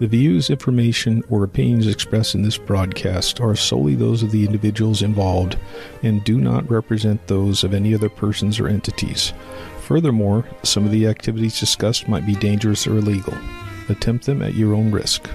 The views, information, or opinions expressed in this broadcast are solely those of the individuals involved and do not represent those of any other persons or entities. Furthermore, some of the activities discussed might be dangerous or illegal. Attempt them at your own risk.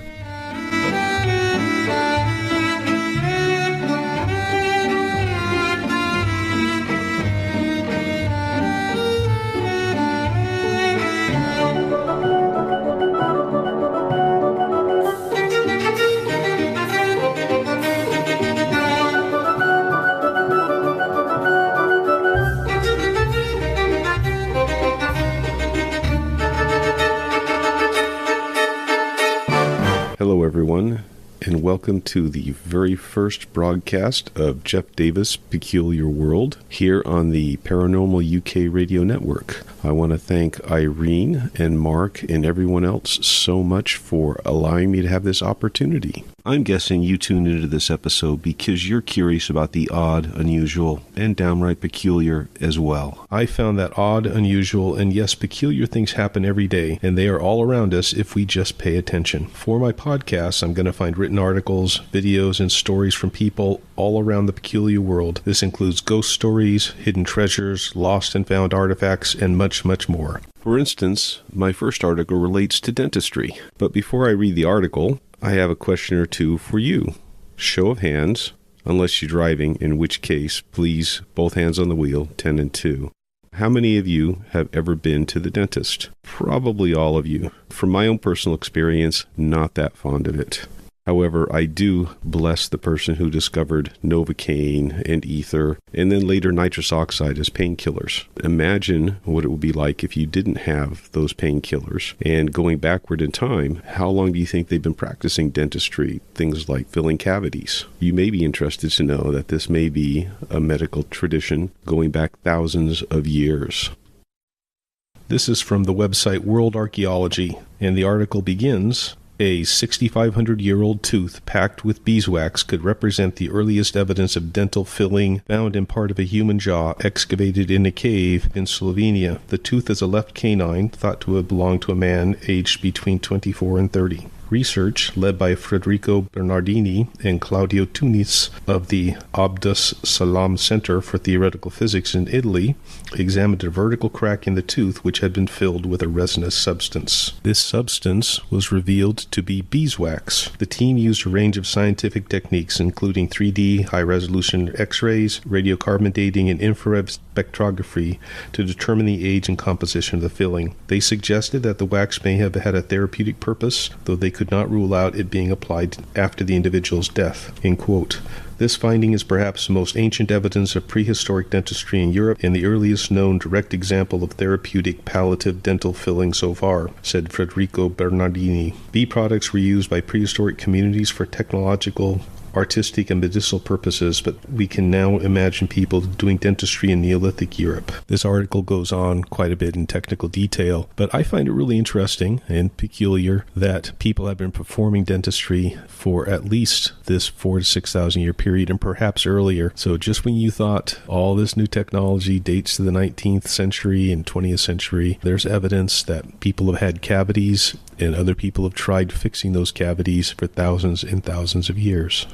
Hello everyone, and welcome to the very first broadcast of Jeff Davis' Peculiar World here on the Paranormal UK radio network. I want to thank Irene and Mark and everyone else so much for allowing me to have this opportunity. I'm guessing you tuned into this episode because you're curious about the odd, unusual, and downright peculiar as well. I found that odd, unusual, and yes, peculiar things happen every day, and they are all around us if we just pay attention. For my podcast, I'm going to find written articles, videos, and stories from people all around the peculiar world. This includes ghost stories, hidden treasures, lost and found artifacts, and much, much more. For instance, my first article relates to dentistry. But before I read the article, I have a question or two for you. Show of hands, unless you're driving, in which case, please, both hands on the wheel, 10 and 2. How many of you have ever been to the dentist? Probably all of you. From my own personal experience, not that fond of it. However, I do bless the person who discovered Novocaine and ether, and then later nitrous oxide as painkillers. Imagine what it would be like if you didn't have those painkillers. And going backward in time, how long do you think they've been practicing dentistry? Things like filling cavities. You may be interested to know that this may be a medical tradition going back thousands of years. This is from the website World Archaeology, and the article begins, "A 6,500-year-old tooth packed with beeswax could represent the earliest evidence of dental filling found in part of a human jaw excavated in a cave in Slovenia. The tooth is a left canine, thought to have belonged to a man aged between 24 and 30. Research, led by Federico Bernardini and Claudio Tunis of the Abdus Salam Center for Theoretical Physics in Italy, examined a vertical crack in the tooth which had been filled with a resinous substance. This substance was revealed to be beeswax. The team used a range of scientific techniques, including 3D high-resolution X-rays, radiocarbon dating, and infrared spectrography, to determine the age and composition of the filling. They suggested that the wax may have had a therapeutic purpose, though they could not rule out it being applied after the individual's death." End quote. This finding is perhaps the most ancient evidence of prehistoric dentistry in Europe and the earliest known direct example of therapeutic palliative dental filling so far, said Federico Bernardini. Bee products were used by prehistoric communities for technological, artistic, and medicinal purposes, but we can now imagine people doing dentistry in Neolithic Europe. This article goes on quite a bit in technical detail, but I find it really interesting and peculiar that people have been performing dentistry for at least this 4,000 to 6,000 year period, and perhaps earlier. So just when you thought all this new technology dates to the 19th century and 20th century, there's evidence that people have had cavities and other people have tried fixing those cavities for thousands and thousands of years.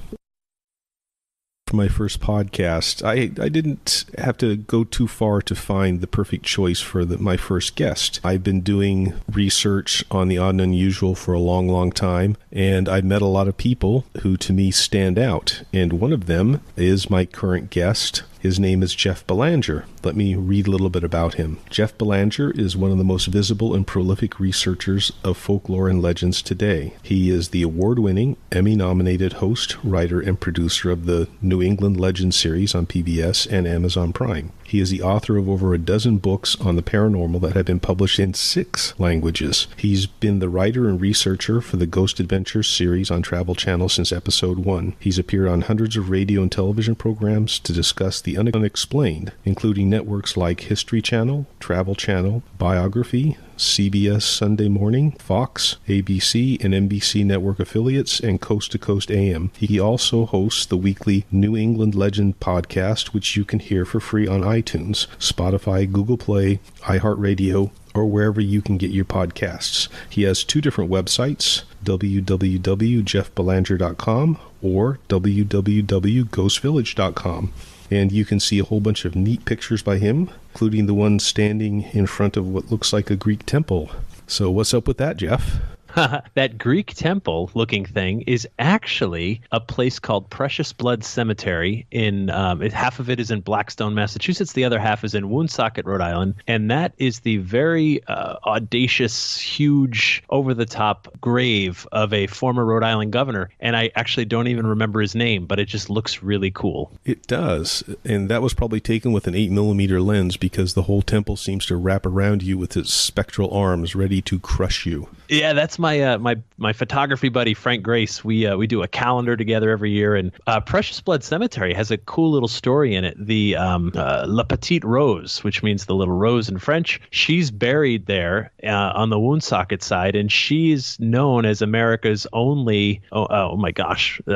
For my first podcast, I didn't have to go too far to find the perfect choice for my first guest. I've been doing research on the odd and unusual for a long, long time, and I've met a lot of people who to me stand out, and one of them is my current guest. His name is Jeff Belanger. Let me read a little bit about him. Jeff Belanger is one of the most visible and prolific researchers of folklore and legends today. He is the award-winning, Emmy-nominated host, writer, and producer of the New England Legends series on PBS and Amazon Prime. He is the author of over a dozen books on the paranormal that have been published in 6 languages. He's been the writer and researcher for the Ghost Adventures series on Travel Channel since episode 1. He's appeared on hundreds of radio and television programs to discuss the the unexplained, including networks like History Channel, Travel Channel, Biography, CBS Sunday Morning, Fox, ABC, and NBC network affiliates, and Coast to Coast AM. He also hosts the weekly New England Legend podcast, which you can hear for free on iTunes, Spotify, Google Play, iHeartRadio, or wherever you can get your podcasts. He has two different websites, www.jeffbelanger.com or www.ghostvillage.com. And you can see a whole bunch of neat pictures by him, including the one standing in front of what looks like a Greek temple. So what's up with that, Jeff? That Greek temple looking thing is actually a place called Precious Blood Cemetery. Half of it is in Blackstone, Massachusetts. The other half is in Woonsocket, Rhode Island. And that is the very audacious, huge, over-the-top grave of a former Rhode Island governor. And I actually don't even remember his name, but it just looks really cool. It does. And that was probably taken with an 8mm lens, because the whole temple seems to wrap around you with its spectral arms ready to crush you. Yeah, that's my photography buddy Frank Grace. We do a calendar together every year, and Precious Blood Cemetery has a cool little story in it. The La Petite Rose, which means the little rose in French, she's buried there on the Woonsocket side, and she's known as America's only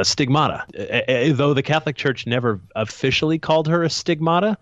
stigmata. Though the Catholic Church never officially called her a stigmata,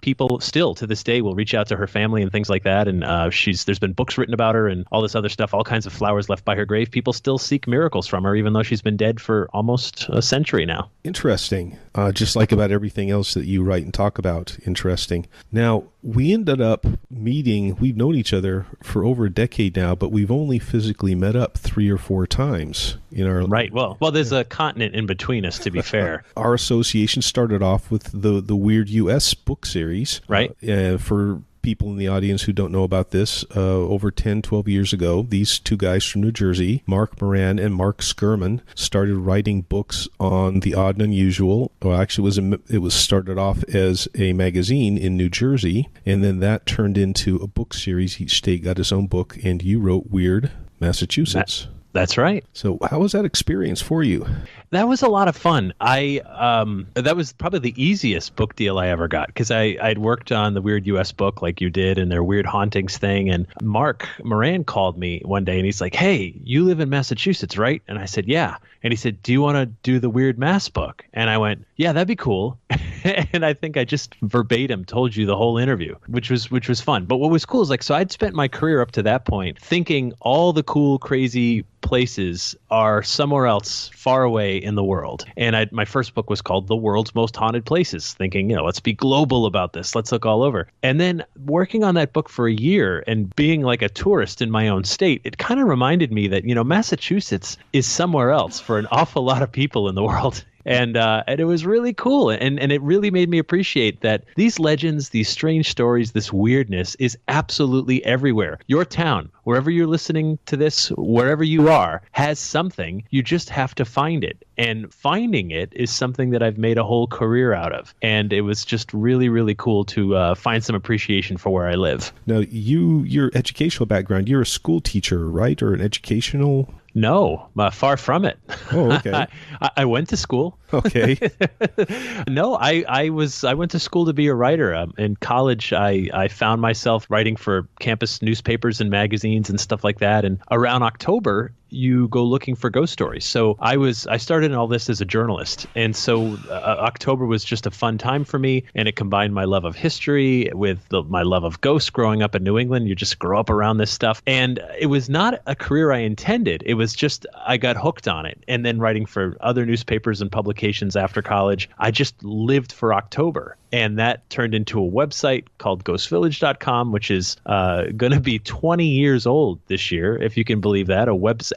people still to this day will reach out to her family and things like that, and there's been books written about her and all this other stuff, all kinds of flowers left by her grave. People still seek miracles from her, even though she's been dead for almost a century now. Interesting. Just like about everything else that you write and talk about. Interesting. Now, we ended up meeting, we've known each other for over a decade now, but we've only physically met up 3 or 4 times in our... Right. Well, there's a continent in between us, to be fair. Our association started off with the Weird U.S. book series. Right. For people in the audience who don't know about this, over 10, 12 years ago, these two guys from New Jersey, Mark Moran and Mark Skirman, started writing books on the odd and unusual. Well, actually, it was started off as a magazine in New Jersey, and then that turned into a book series. Each state got its own book, and you wrote Weird, Massachusetts. That's right. So how was that experience for you? That was a lot of fun. That was probably the easiest book deal I ever got, because I'd worked on the Weird U.S. book like you did, and their Weird Hauntings thing. And Mark Moran called me one day and he's like, "Hey, you live in Massachusetts, right?" And I said, "Yeah." And he said, "Do you want to do the Weird Mass book?" And I went, "Yeah, that'd be cool." And I think I just verbatim told you the whole interview, which was fun. But what was cool is, so I'd spent my career up to that point thinking all the cool, crazy places are somewhere else far away in the world. And my first book was called The World's Most Haunted Places, thinking, let's be global about this. Let's look all over. And then working on that book for a year and being like a tourist in my own state, it kind of reminded me that, Massachusetts is somewhere else for an awful lot of people in the world. And it was really cool. And it really made me appreciate that these legends, these strange stories, this weirdness is absolutely everywhere. Your town, wherever you're listening to this, wherever you are, has something. You just have to find it. And finding it is something that I've made a whole career out of. And it was just really, really cool to find some appreciation for where I live. Now, your educational background, you're a school teacher, right? Or an educational... No, far from it. Oh, okay. I went to school. Okay. No, I went to school to be a writer. In college, I found myself writing for campus newspapers and magazines and stuff like that. And around October, you go looking for ghost stories. So I started in all this as a journalist. And so October was just a fun time for me. And it combined my love of history with my love of ghosts growing up in New England. You just grow up around this stuff. And it was not a career I intended. It was just, I got hooked on it. And then writing for other newspapers and publications after college, I just lived for October. And that turned into a website called ghostvillage.com, which is going to be 20 years old this year, if you can believe that.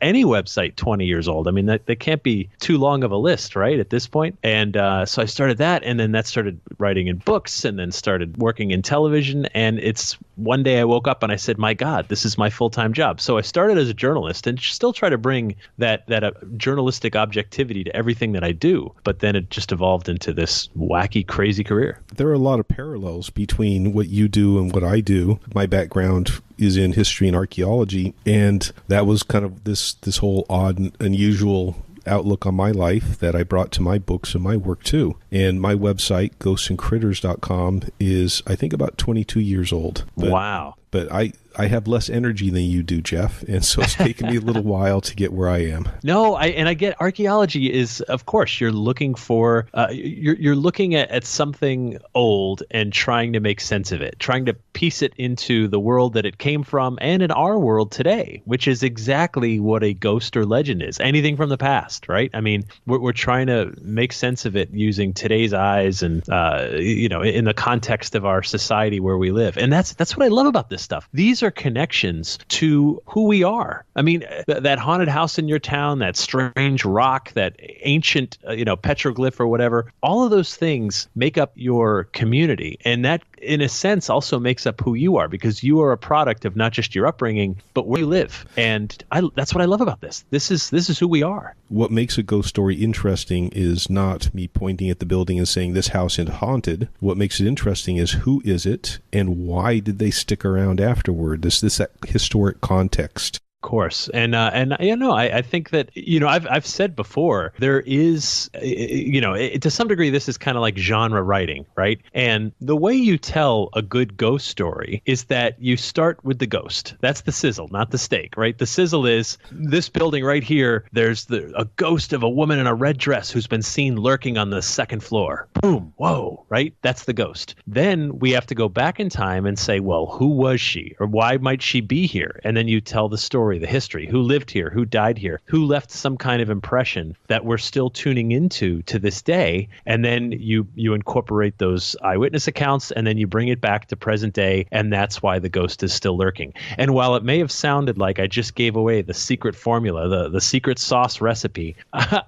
Any website 20 years old. I mean, that can't be too long of a list, right, at this point? And so I started that, and then that started writing in books, and then started working in television. And it's one day I woke up and I said, my God, this is my full-time job. So I started as a journalist and still try to bring that journalistic objectivity to everything that I do. But then it just evolved into this wacky, crazy career. There are a lot of parallels between what you do and what I do. My background is in history and archaeology, and that was kind of this whole odd and unusual outlook on my life that I brought to my books and my work too. And my website, ghostsandcritters.com, is, I think, about 22 years old. Wow. But I have less energy than you do, Jeff, and so it's taken me a little while to get where I am. No, I get archaeology is, of course, you're looking for, you're looking at something old and trying to make sense of it, trying to piece it into the world that it came from and in our world today, which is exactly what a ghost or legend is. Anything from the past, right? I mean, we're trying to make sense of it using today's eyes and, in the context of our society where we live. And that's what I love about this stuff. These are connections to who we are. I mean, that haunted house in your town, that strange rock, that ancient, petroglyph or whatever, all of those things make up your community. And that, in a sense, also makes up who you are, because you are a product of not just your upbringing, but where you live. And that's what I love about this. This is who we are. What makes a ghost story interesting is not me pointing at the building and saying this house is haunted. What makes it interesting is who is it and why did they stick around afterward? Is this that historic context? Course. And I think that, I've said before, there is, to some degree, this is kind of like genre writing, right? And the way you tell a good ghost story is that you start with the ghost. That's the sizzle, not the steak, right? The sizzle is this building right here. There's a ghost of a woman in a red dress who's been seen lurking on the second floor. Boom. Whoa. Right? That's the ghost. Then we have to go back in time and say, well, who was she? Or why might she be here? And then you tell the story, the history, who lived here, who died here, who left some kind of impression that we're still tuning into to this day. And then you incorporate those eyewitness accounts, and then you bring it back to present day. And that's why the ghost is still lurking. And while it may have sounded like I just gave away the secret formula, the secret sauce recipe,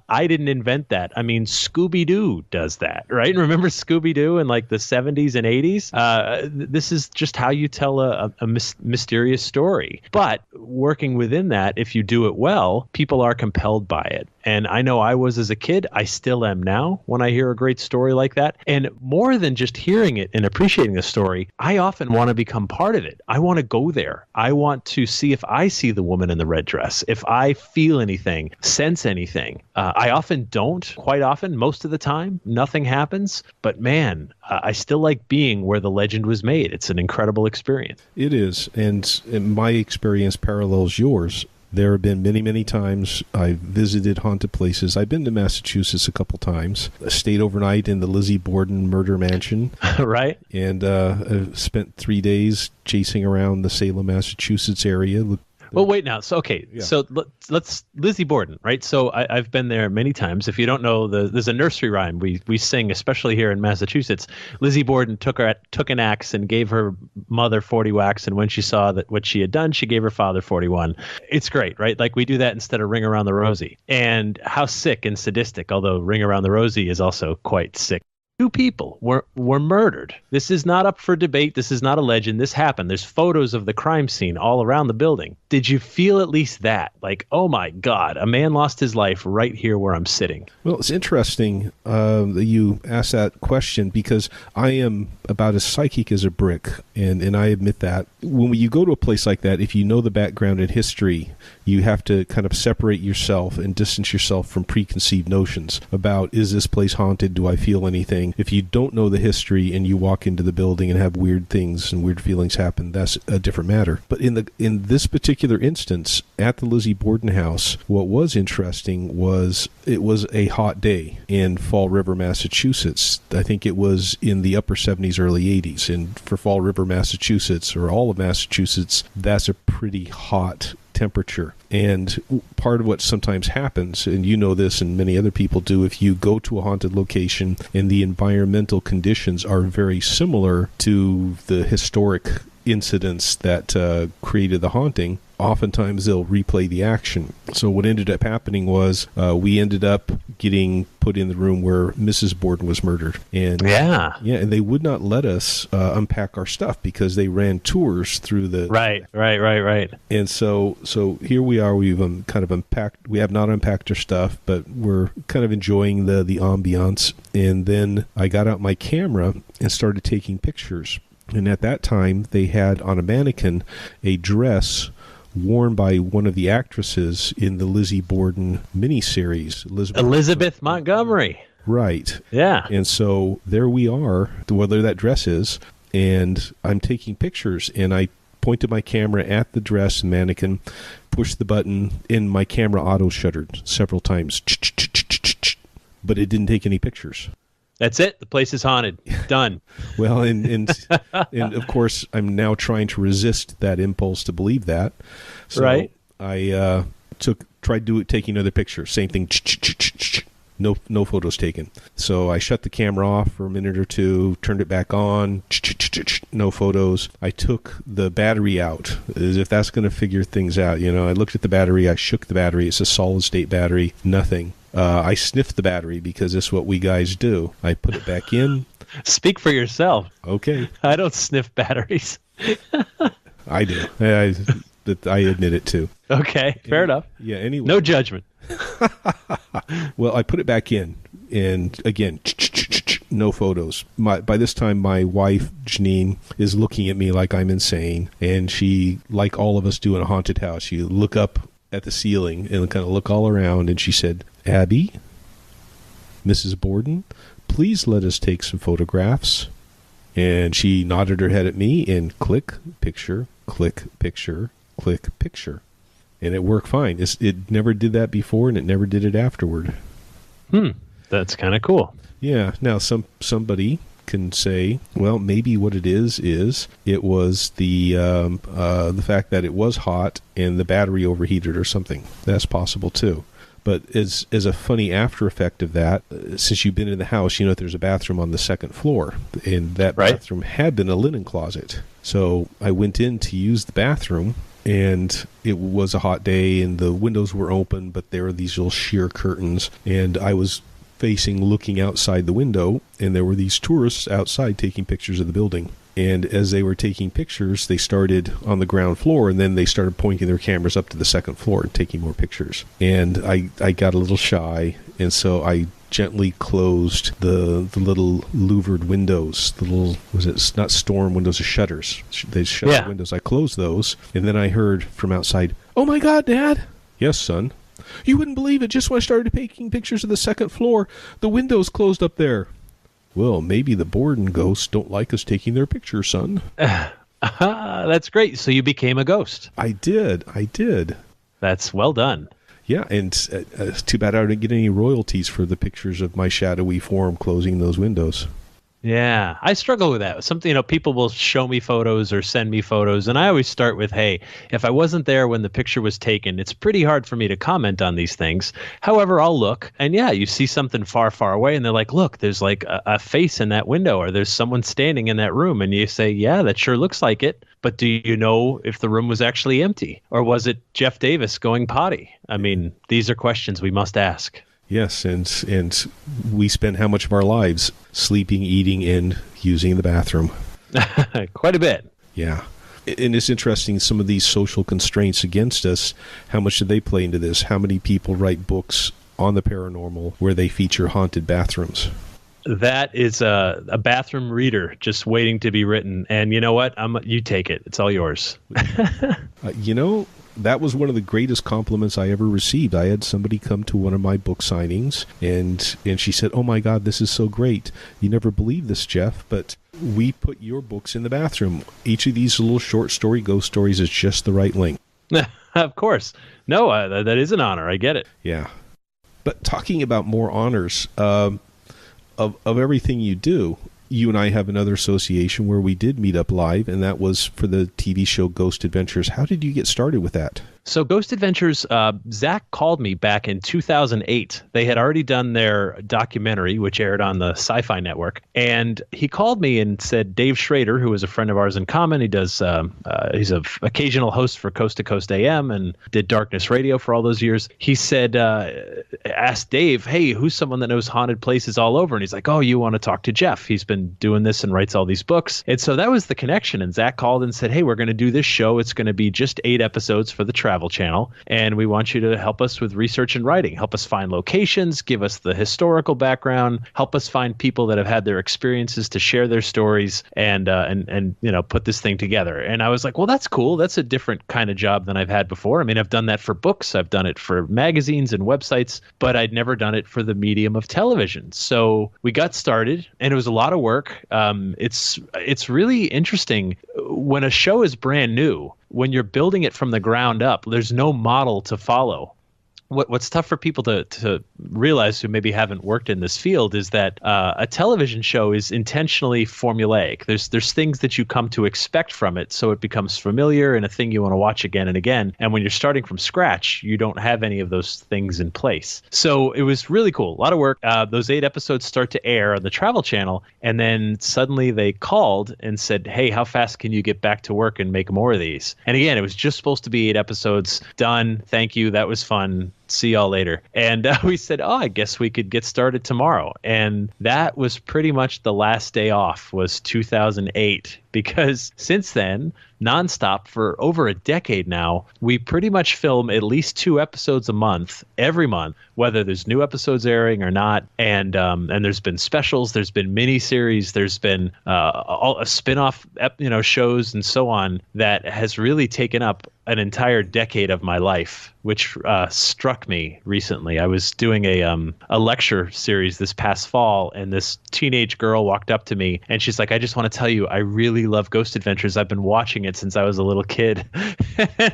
I didn't invent that. I mean, Scooby-Doo does that, right? Remember Scooby-Doo in like the 70s and 80s? This is just how you tell a mysterious story. But working within that, if you do it well, people are compelled by it. And I know I was as a kid. I still am now when I hear a great story like that. And more than just hearing it and appreciating the story, I often want to become part of it. I want to go there. I want to see if I see the woman in the red dress, if I feel anything, sense anything. I often don't. Quite often, most of the time, nothing happens. But man, I still like being where the legend was made. It's an incredible experience. It is. And my experience parallels yours. There have been many, many times I've visited haunted places. I've been to Massachusetts a couple times. I stayed overnight in the Lizzie Borden murder mansion. Right. And spent 3 days chasing around the Salem, Massachusetts area. Well, wait now. So, okay. Yeah. So let's Lizzie Borden, right? So I've been there many times. If you don't know, there's a nursery rhyme we sing, especially here in Massachusetts. Lizzie Borden took an axe and gave her mother 40 whacks, and when she saw that what she had done, she gave her father 41. It's great, right? Like we do that instead of Ring Around the Rosie. And how sick and sadistic, although Ring Around the Rosie is also quite sick. 2 people were murdered. This is not up for debate. This is not a legend. This happened. There's photos of the crime scene all around the building. Did you feel at least that? Like, oh my God, a man lost his life right here where I'm sitting. Well, it's interesting that you asked that question, because I am about as psychic as a brick, and I admit that. When you go to a place like that, if you know the background and history, you have to kind of separate yourself and distance yourself from preconceived notions about, is this place haunted? Do I feel anything? If you don't know the history and you walk into the building and have weird things and weird feelings happen, that's a different matter. But in this particular instance, at the Lizzie Borden house, what was interesting was it was a hot day in Fall River, Massachusetts. I think it was in the upper 70s, early 80s. And for Fall River, Massachusetts, or all of Massachusetts, that's a pretty hot temperature. And part of what sometimes happens, and you know this and many other people do, if you go to a haunted location and the environmental conditions are very similar to the historic incidents that created the haunting, oftentimes they'll replay the action. So what ended up happening was we ended up getting put in the room where Mrs. Borden was murdered. And and they would not let us unpack our stuff because they ran tours through the... Right. And so here we are, we've kind of unpacked, we have not unpacked our stuff, but we're kind of enjoying the ambiance. And then I got out my camera and started taking pictures. And at that time, they had on a mannequin a dress worn by one of the actresses in the Lizzie Borden miniseries. Elizabeth Montgomery. Right. Yeah. And so there we are, whether that dress is, and I'm taking pictures, and I pointed my camera at the dress mannequin, pushed the button, and my camera auto-shuttered several times. But it didn't take any pictures. That's it. The place is haunted. Done. Well, and of course, I'm now trying to resist that impulse to believe that. So right. I tried taking another picture. Same thing. No photos taken. So I shut the camera off for a minute or two, turned it back on. No photos. I took the battery out, as if that's going to figure things out. I looked at the battery. I shook the battery. It's a solid state battery. Nothing. I sniffed the battery because it's what we guys do. I put it back in. Speak for yourself. Okay. I don't sniff batteries. I do. I admit it too. Okay, fair enough. Yeah, anyway. No judgment. Well, I put it back in, and again, no photos. By this time, my wife, Janine, is looking at me like I'm insane, and she, like all of us do in a haunted house, you look up at the ceiling and kind of look all around, and she said, "Abby, Mrs. Borden, please let us take some photographs." And she nodded her head at me, and click, picture, click, picture, click, picture. And it worked fine. It never did that before, and it never did it afterward. That's kind of cool. Yeah. Now, somebody can say, well, maybe what it is it was the fact that it was hot and the battery overheated or something. That's possible too. But as a funny after effect of that, since you've been in the house, there's a bathroom on the second floor, and that bathroom had been a linen closet. So I went in to use the bathroom, and it was a hot day, and the windows were open, but there were these little sheer curtains, and I was looking outside the window, and there were these tourists outside taking pictures of the building. And as they were taking pictures, they started on the ground floor, and then they started pointing their cameras up to the second floor and taking more pictures. And I got a little shy, and so I gently closed the little louvered windows, the little, it's not storm windows, the shutters. They shut the windows. I closed those, and then I heard from outside, "Oh my God, Dad!" "Yes, son." "You wouldn't believe it. Just when I started taking pictures of the second floor, the windows closed up there." "Well, maybe the Borden ghosts don't like us taking their picture, son." That's great. So you became a ghost. I did. That's well done. Yeah, and it's too bad I didn't get any royalties for the pictures of my shadowy form closing those windows. Yeah, I struggle with that. Something, people will show me photos or send me photos, and I always start with, hey, if I wasn't there when the picture was taken, it's pretty hard for me to comment on these things. However, I'll look, and yeah, you see something far, far away, and they're like, look, there's like a face in that window, or there's someone standing in that room, and you say, yeah, that sure looks like it, but do you know if the room was actually empty, or was it Jeff Davis going potty? I mean, these are questions we must ask. Yes, and we spend how much of our lives sleeping, eating, and using the bathroom? Quite a bit. Yeah. And it's interesting, some of these social constraints against us, how much do they play into this? How many people write books on the paranormal where they feature haunted bathrooms? That is a bathroom reader just waiting to be written. And you know what? You take it. It's all yours. That was one of the greatest compliments I ever received. I had somebody come to one of my book signings, and she said, "Oh my God, this is so great. You never believe this, Jeff, but we put your books in the bathroom. Each of these little short story ghost stories is just the right length." Of course. No, that is an honor. I get it. Yeah. But talking about more honors, of everything you do, you and I have another association where we did meet up live, and that was for the TV show Ghost Adventures. How did you get started with that? So Ghost Adventures, Zack called me back in 2008. They had already done their documentary, which aired on the Sci-Fi Network. And he called me and said, Dave Schrader, who is a friend of ours in common, he does, he's an occasional host for Coast to Coast AM and did Darkness Radio for all those years. He said, asked Dave, hey, who's someone that knows haunted places all over? And he's like, oh, you want to talk to Jeff? He's been doing this and writes all these books. And so that was the connection. And Zack called and said, hey, we're going to do this show. It's going to be just 8 episodes for the travel. Travel Channel, and we want you to help us with research and writing, help us find locations, give us the historical background, help us find people that have had their experiences to share their stories, and put this thing together. And I was like, well, that's cool. That's a different kind of job than I've had before. I mean, I've done that for books, I've done it for magazines and websites, but I'd never done it for the medium of television. So we got started, and it was a lot of work. It's really interesting when a show is brand new. When you're building it from the ground up, there's no model to follow. What's tough for people to realize who maybe haven't worked in this field is that a television show is intentionally formulaic. There's things that you come to expect from it, so it becomes familiar and a thing you want to watch again and again. And when you're starting from scratch, you don't have any of those things in place. So it was really cool. A lot of work. Those 8 episodes start to air on the Travel Channel, and then suddenly they called and said, hey, how fast can you get back to work and make more of these? And again, it was just supposed to be 8 episodes. Done. Thank you. That was fun. See y'all later. And we said, I guess we could get started tomorrow. And that was pretty much the last day off, was 2008. Because since then, nonstop for over a decade now, we pretty much film at least 2 episodes a month, every month, whether there's new episodes airing or not. And there's been specials, there's been miniseries, there's been a spin-off shows and so on that has really taken up an entire decade of my life, which struck me recently. I was doing a lecture series this past fall, and this teenage girl walked up to me, and she's like, I just want to tell you, I really love Ghost Adventures. I've been watching it since I was a little kid.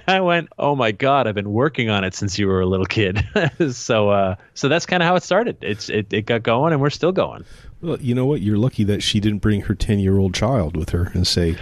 I went, oh my God, I've been working on it since you were a little kid. So that's kind of how it started. It got going, and we're still going. Well, you know what? You're lucky that she didn't bring her 10-year-old child with her and say,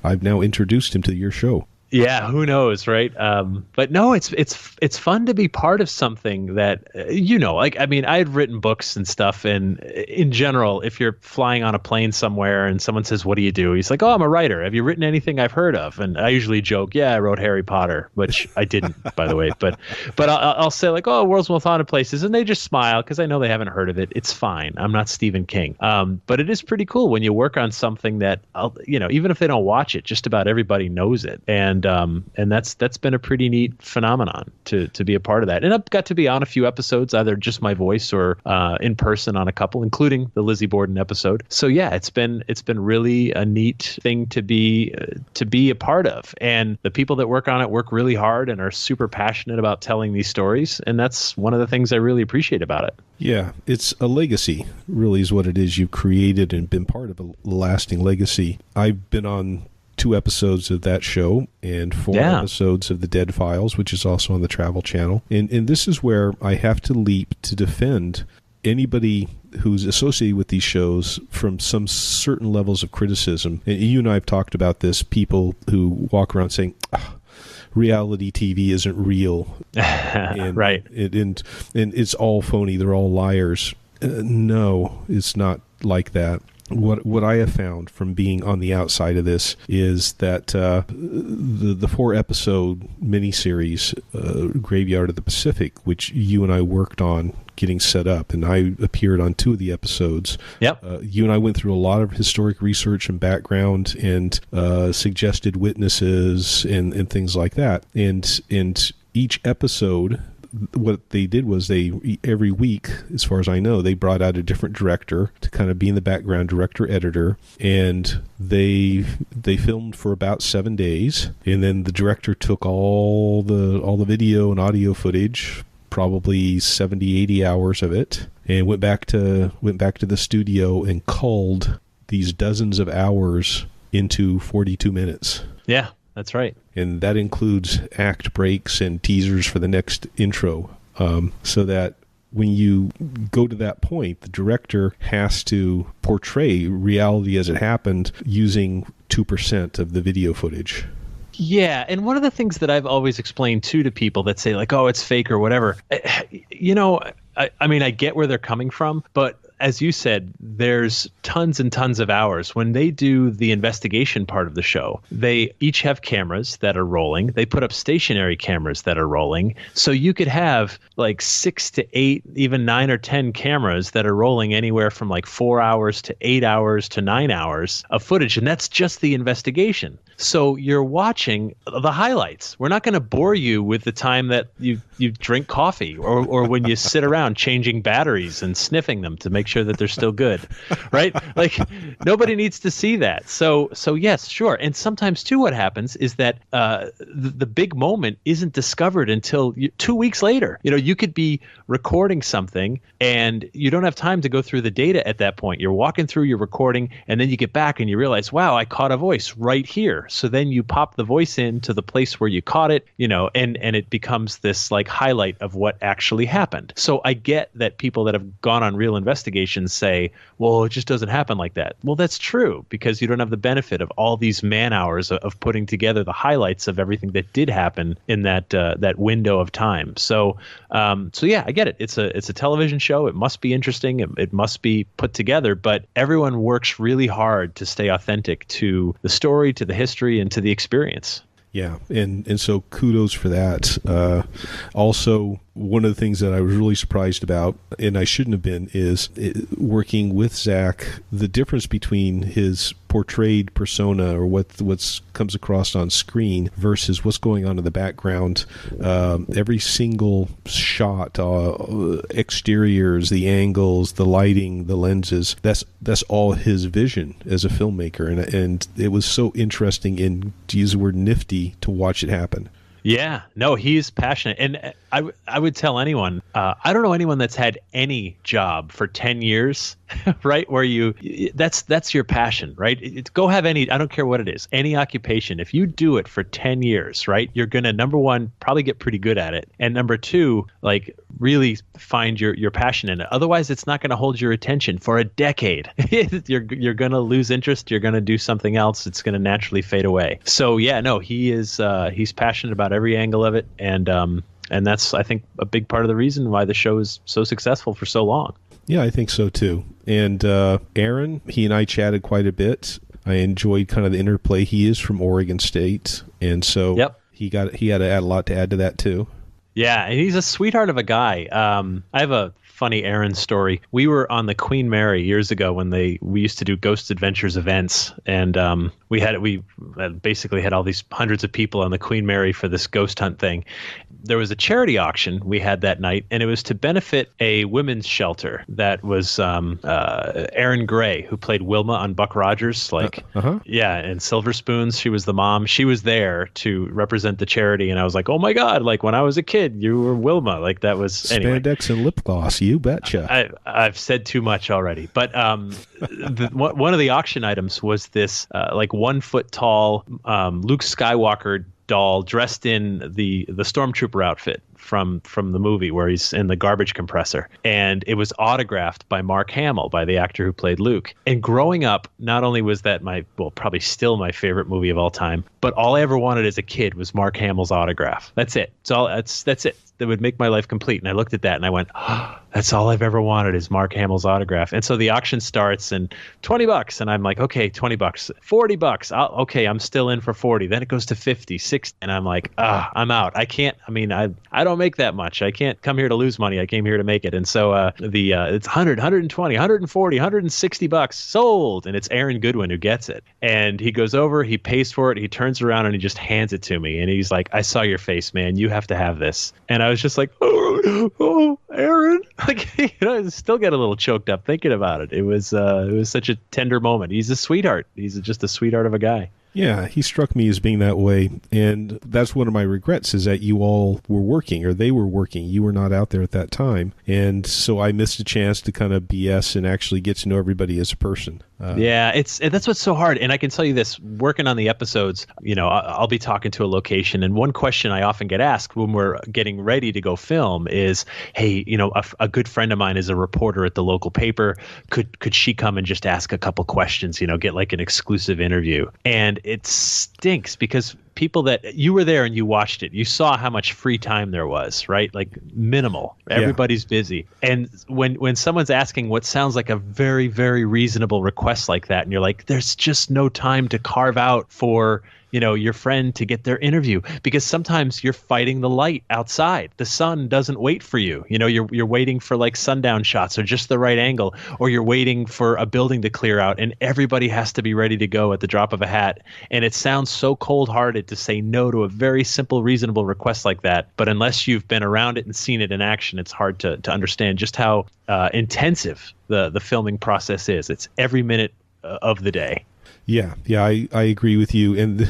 I've now introduced him to your show. Yeah, who knows, right? But no, it's fun to be part of something that, I had written books and stuff, and in general, if you're flying on a plane somewhere and someone says, what do you do? He's like, oh, I'm a writer. Have you written anything I've heard of? And I usually joke, yeah, I wrote Harry Potter, which I didn't, by the way. But I'll say like, oh, World's Most Haunted Places, and they just smile because I know they haven't heard of it. It's fine. I'm not Stephen King. But it is pretty cool when you work on something that, even if they don't watch it, just about everybody knows it. And that's been a pretty neat phenomenon to be a part of that. And I've got to be on a few episodes, either just my voice or in person on a couple, including the Lizzie Borden episode. So yeah, it's been really a neat thing to be a part of. And the people that work on it work really hard and are super passionate about telling these stories. And that's one of the things I really appreciate about it. Yeah, it's a legacy, really, is what it is. You've created and been part of a lasting legacy. I've been on 2 episodes of that show and 4 episodes of The Dead Files, which is also on the Travel Channel. And this is where I have to leap to defend anybody who's associated with these shows from some certain levels of criticism. And you and I have talked about this, people who walk around saying, reality TV isn't real. And, right. And it's all phony. They're all liars. No, it's not like that. What I have found from being on the outside of this is that the 4-episode miniseries, Graveyard of the Pacific, which you and I worked on getting set up, and I appeared on 2 of the episodes. Yep. You and I went through a lot of historic research and background and suggested witnesses and things like that. And each episode, what they did was every week, as far as I know, they brought out a different director to kind of be in the background, director, editor, and they filmed for about 7 days, and then the director took all the video and audio footage, probably 70-80 hours of it, and went back to the studio and culled these dozens of hours into 42 minutes. Yeah. That's right. And that includes act breaks and teasers for the next intro. So that when you go to that point, the director has to portray reality as it happened using 2% of the video footage. Yeah, and one of the things that I've always explained to people that say like, oh, it's fake or whatever, I mean, I get where they're coming from, but as you said, there's tons and tons of hours. When they do the investigation part of the show, they each have cameras that are rolling. They put up stationary cameras that are rolling. So you could have like 6 to 8, even 9 or 10 cameras that are rolling anywhere from like 4 hours to 8 hours to 9 hours of footage. And that's just the investigation. So you're watching the highlights. We're not going to bore you with the time that you drink coffee or when you sit around changing batteries and sniffing them to make sure that they're still good, right? Like nobody needs to see that. So yes, sure. And sometimes too, what happens is that the big moment isn't discovered until 2 weeks later. You could be recording something and you don't have time to go through the data at that point. You're walking through your recording and then you get back and you realize, wow, I caught a voice right here. So then you pop the voice into the place where you caught it, and it becomes this like highlight of what actually happened. So I get that people that have gone on real investigations say, well, it just doesn't happen like that. Well, that's true because you don't have the benefit of all these man hours of putting together the highlights of everything that did happen in that window of time. So yeah, I get it. It's a television show. It must be interesting. It must be put together, but everyone works really hard to stay authentic to the story, to the history, and to the experience. Yeah, and so kudos for that. Also, one of the things that I was really surprised about, and I shouldn't have been, is working with Zack, the difference between his portrayed persona or what's comes across on screen versus what's going on in the background. Every single shot, exteriors, the angles, the lighting, the lenses, that's all his vision as a filmmaker, and it was so interesting and, to use the word, nifty to watch it happen. Yeah, no, he's passionate. And I would tell anyone, I don't know anyone that's had any job for 10 years, right? Where that's your passion, right? Go have I don't care what it is, any occupation. If you do it for 10 years, right, you're going to, number one, probably get pretty good at it. And number two, like really find your passion in it. Otherwise, it's not going to hold your attention for a decade. You're going to lose interest. You're going to do something else. It's going to naturally fade away. So yeah, no, he's passionate about every angle of it. And that's, I think, a big part of the reason why the show is so successful for so long. Yeah, I think so too. And Aaron, he and I chatted quite a bit. I enjoyed kind of the interplay. He is from Oregon State, and so he had a lot to add to that too. Yeah, and he's a sweetheart of a guy. I have a funny Aaron story. We were on the Queen Mary years ago when we used to do Ghost Adventures events, and we basically had all these hundreds of people on the Queen Mary for this ghost hunt thing. There was a charity auction we had that night, and it was to benefit a women's shelter that was Erin Gray, who played Wilma on Buck Rogers, yeah, and Silver Spoons. She was the mom. She was there to represent the charity, and I was like, oh my God, like when I was a kid, you were Wilma. Like that was spandex and lip gloss. You betcha. I've said too much already, but one of the auction items was this like 1 foot tall Luke Skywalker doll dressed in the stormtrooper outfit from the movie where he's in the garbage compressor, and it was autographed by Mark Hamill, by the actor who played Luke. And growing up, not only was that probably still my favorite movie of all time, but all I ever wanted as a kid was Mark Hamill's autograph. That's it. That's it. That would make my life complete. And I looked at that and I went, oh, that's all I've ever wanted is Mark Hamill's autograph. And so the auction starts and $20, and I'm like, okay, $20, $40. Okay, I'm still in for 40. Then it goes to 50, 60, and I'm like, I'm out. I can't. I mean, I don't make that much. I can't come here to lose money. I came here to make it. And so it's 100, 120, 140, $160 sold, and it's Aaron Goodwin who gets it. And he goes over, he pays for it, he turns around and he just hands it to me, and he's like, I saw your face, man. You have to have this. And I was just like, oh, Aaron. Like, I still get a little choked up thinking about it. It was such a tender moment. He's a sweetheart. He's just a sweetheart of a guy. Yeah, he struck me as being that way, and that's one of my regrets, is that you all were working, or they were working. You were not out there at that time, and so I missed a chance to kind of BS and actually get to know everybody as a person. Yeah, that's what's so hard. And I can tell you this, working on the episodes, I'll be talking to a location, and one question I often get asked when we're getting ready to go film is, hey, a good friend of mine is a reporter at the local paper. Could she come and just ask a couple questions, get like an exclusive interview? And it stinks because people that you were there and you watched it, you saw how much free time there was, right? Like minimal. Everybody's busy. And when someone's asking what sounds like a very, very reasonable request like that, and you're like, there's just no time to carve out for your friend to get their interview, because sometimes you're fighting the light outside. The sun doesn't wait for you. You're waiting for like sundown shots or just the right angle, or you're waiting for a building to clear out, and everybody has to be ready to go at the drop of a hat. And it sounds so cold-hearted to say no to a very simple, reasonable request like that. But unless you've been around it and seen it in action, it's hard to understand just how intensive the filming process is. It's every minute of the day. Yeah, I agree with you. And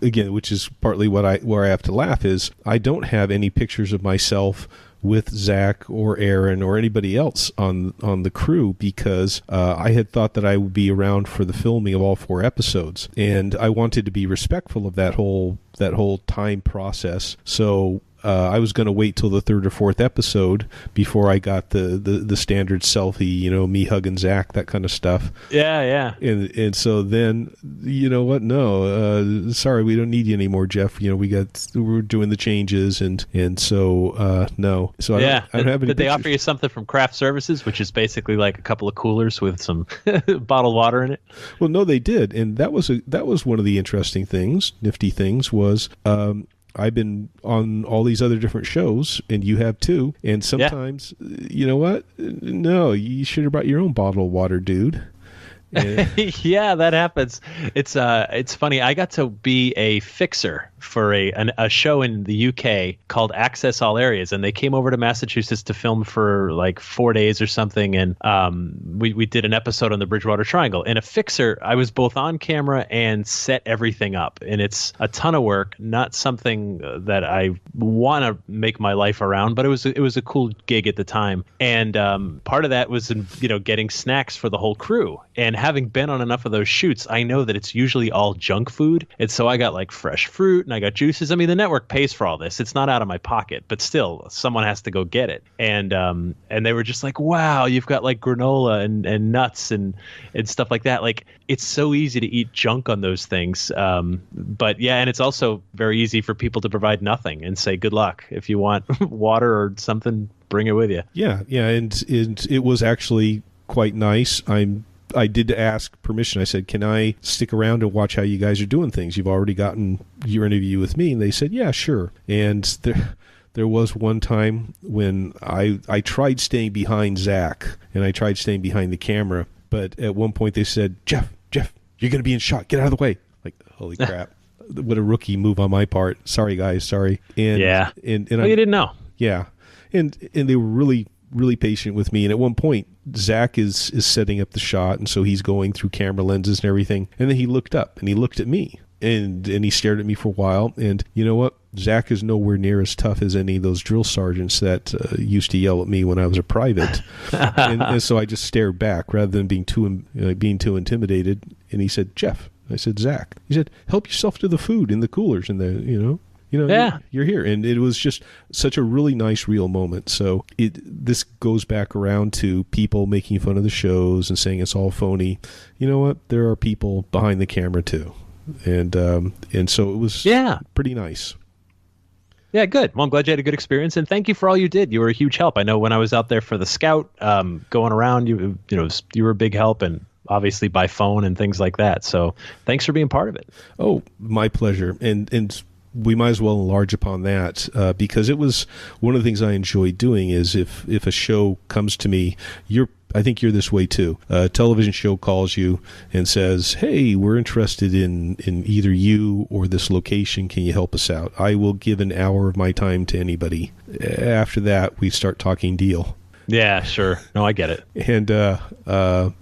again, which is partly where I have to laugh, is I don't have any pictures of myself with Zack or Aaron or anybody else on the crew, because I had thought that I would be around for the filming of all 4 episodes, and I wanted to be respectful of that whole time process. So I was going to wait till the 3rd or 4th episode before I got the standard selfie, me hugging Zack, that kind of stuff. Yeah. And so then, you know what? No, sorry, we don't need you anymore, Jeff. We're doing the changes, and so no. So I don't have any. Did they offer you something from craft services, which is basically like a couple of coolers with some bottled water in it? Well, no, they did, and that was one of the interesting things, nifty things was. I've been on all these other different shows, and you have too. And sometimes, you know what? No, you should have brought your own bottle of water, dude. Yeah, that happens. It's funny. I got to be a fixer for a show in the UK called Access All Areas, and they came over to Massachusetts to film for like 4 days or something, and we did an episode on the Bridgewater Triangle. And a fixer, I was both on camera and set everything up, and it's a ton of work, not something that I want to make my life around, but it was a cool gig at the time. And part of that was in getting snacks for the whole crew. And having been on enough of those shoots, I know that it's usually all junk food. And so I got like fresh fruit and I got juices. I mean, the network pays for all this. It's not out of my pocket, but still someone has to go get it. And they were just like, wow, you've got like granola and nuts and stuff like that. Like, it's so easy to eat junk on those things. But yeah, and it's also very easy for people to provide nothing and say, good luck. If you want water or something, bring it with you. Yeah. And it was actually quite nice. I did ask permission. I said, can I stick around and watch how you guys are doing things? You've already gotten your interview with me. And they said, yeah, sure. And there was one time when I tried staying behind Zack, and I tried staying behind the camera. But at one point they said, Jeff, you're going to be in shot. Get out of the way. Like, holy crap. What a rookie move on my part. Sorry, guys. Sorry. And, yeah. And well, you didn't know. Yeah. And they were really, really patient with me. And at one point, Zack is setting up the shot, and so he's going through camera lenses and everything. And then he looked up and he looked at me, and he stared at me for a while. And you know what? Zack is nowhere near as tough as any of those drill sergeants that used to yell at me when I was a private. and so I just stared back rather than being too intimidated. And he said, Jeff. I said, Zack. He said, help yourself to the food in the coolers and yeah. You're here. And it was just such a really nice, real moment. So this goes back around to people making fun of the shows and saying it's all phony. You know what? There are people behind the camera too. And so it was pretty nice. Yeah, good. Well, I'm glad you had a good experience, and thank you for all you did. You were a huge help. I know when I was out there for the scout, going around, you were a big help, and obviously by phone and things like that. So thanks for being part of it. Oh, my pleasure. And we might as well enlarge upon that because it was one of the things I enjoy doing is if a show comes to me, I think you're this way too. A television show calls you and says, hey, we're interested in either you or this location. Can you help us out? I will give an hour of my time to anybody. After that, we start talking deal. Yeah, sure. No, I get it. And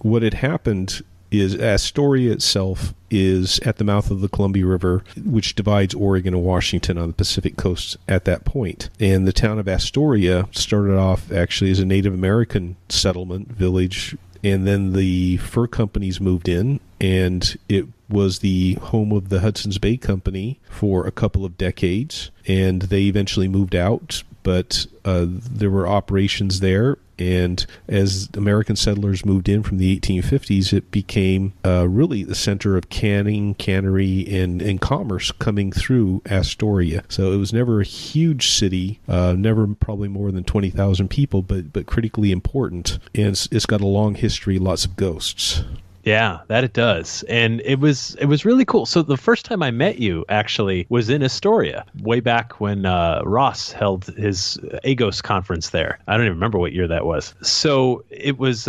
what had happened is Astoria itself is at the mouth of the Columbia River, which divides Oregon and Washington on the Pacific coast at that point. And the town of Astoria started off actually as a Native American settlement village, and then the fur companies moved in, and it was the home of the Hudson's Bay Company for a couple of decades, and they eventually moved out, but there were operations there. And as American settlers moved in from the 1850s, it became really the center of canning, cannery, and commerce coming through Astoria. So it was never a huge city, never probably more than 20,000 people, but critically important. And it's got a long history, lots of ghosts. Yeah, that it does. And it was really cool. So the first time I met you actually was in Astoria, way back when Ross held his AGOS conference there. I don't even remember what year that was. So it was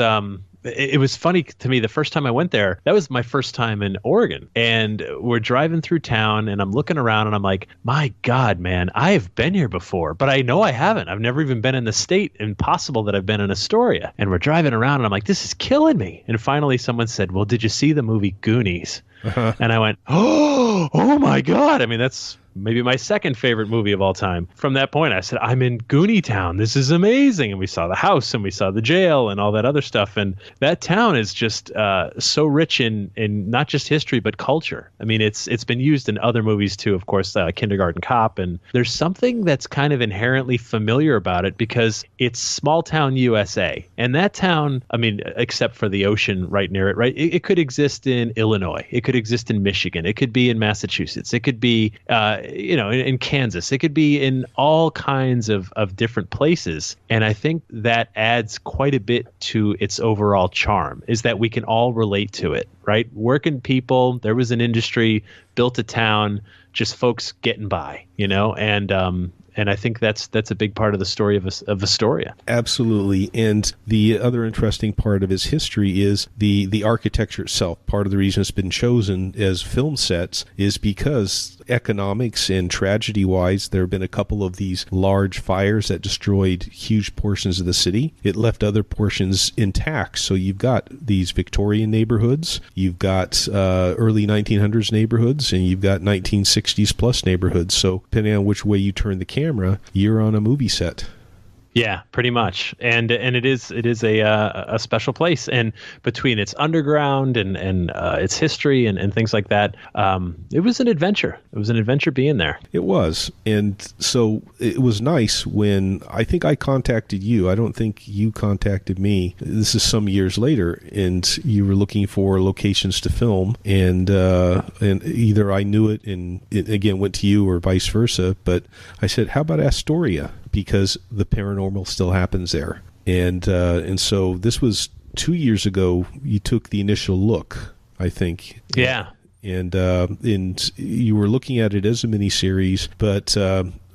funny to me the first time I went there. That was my first time in Oregon. And we're driving through town and I'm looking around and I'm like, my God, man, I have been here before, but I know I haven't. I've never even been in the state. Impossible that I've been in Astoria. And we're driving around and I'm like, this is killing me. And finally someone said, well, did you see the movie Goonies? And I went, oh my God. I mean, that's maybe my second favorite movie of all time. From that point, I said, I'm in Goonie Town. This is amazing. And we saw the house and we saw the jail and all that other stuff. And that town is just so rich in not just history, but culture. I mean, it's been used in other movies too, of course, Kindergarten Cop. And there's something that's kind of inherently familiar about it because it's small town USA. And that town, I mean, except for the ocean right near it, right? It could exist in Illinois. It could exist in Michigan. It could be in Massachusetts. It could be in Kansas. It could be in all kinds of different places. And I think that adds quite a bit to its overall charm, is that we can all relate to it, right? Working people, there was an industry, built a town, just folks getting by, and I think that's a big part of the story of Astoria. Absolutely. And the other interesting part of his history is the architecture itself. Part of the reason it's been chosen as film sets is because economics and tragedy-wise, there have been a couple of these large fires that destroyed huge portions of the city. It left other portions intact. So you've got these Victorian neighborhoods, you've got early 1900s neighborhoods, and you've got 1960s plus neighborhoods. So depending on which way you turn the camera, you're on a movie set. Yeah, pretty much, and it is a special place, and between its underground and its history and things like that, it was an adventure. It was an adventure being there. It was, and so it was nice when I think I contacted you. I don't think you contacted me. This is some years later, and you were looking for locations to film, and either I knew it and it again went to you or vice versa. But I said, how about Astoria? Because the paranormal still happens there. And so this was 2 years ago, you took the initial look, I think. Yeah. And you were looking at it as a miniseries, but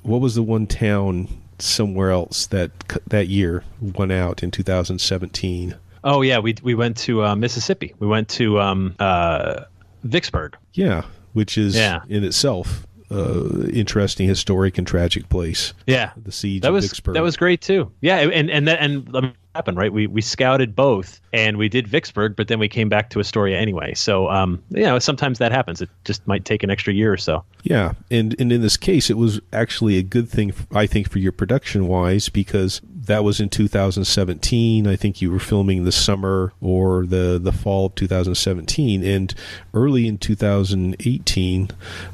what was the one town somewhere else that year won out in 2017? Oh, yeah, we went to Mississippi. We went to Vicksburg. Yeah, which is in itself interesting, historic, and tragic place. Yeah, the siege of Vicksburg. That was great too. Yeah, and happened, right? We scouted both, and we did Vicksburg, but then we came back to Astoria anyway. So sometimes that happens. It just might take an extra year or so. Yeah, and in this case, it was actually a good thing, I think, for your production wise, because that was in 2017. I think you were filming the summer or the fall of 2017, and early in 2018,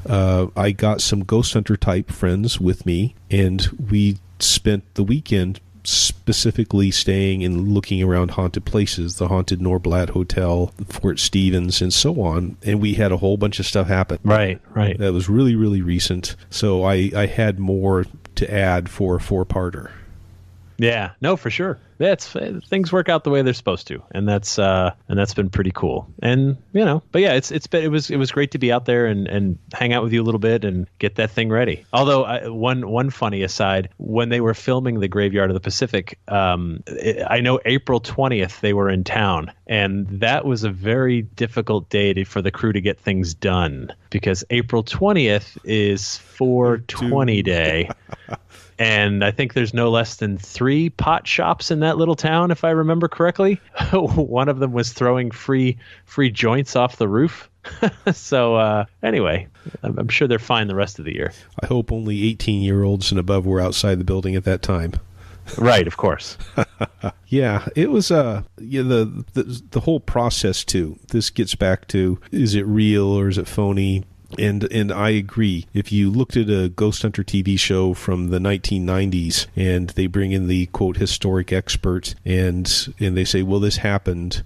I got some ghost hunter type friends with me, and we spent the weekend specifically staying and looking around haunted places, the haunted Norblatt Hotel, Fort Stevens, and so on. And we had a whole bunch of stuff happen. Right. That was really, really recent. So I had more to add for a 4-parter. Yeah, no, for sure. Things work out the way they're supposed to, and that's been pretty cool. And but yeah, it was great to be out there and hang out with you a little bit and get that thing ready. Although one funny aside, when they were filming the Graveyard of the Pacific, I know April 20th they were in town, and that was a very difficult day for the crew to get things done because April 20th is 420 day. And I think there's no less than 3 pot shops in that little town, if I remember correctly. One of them was throwing free joints off the roof. So anyway, I'm sure they're fine the rest of the year. I hope only 18-year-olds and above were outside the building at that time. Right, of course. Yeah, it was the whole process too. This gets back to, is it real or is it phony? And I agree. If you looked at a Ghost Hunter TV show from the 1990s and they bring in the, quote, historic expert and they say, well, this happened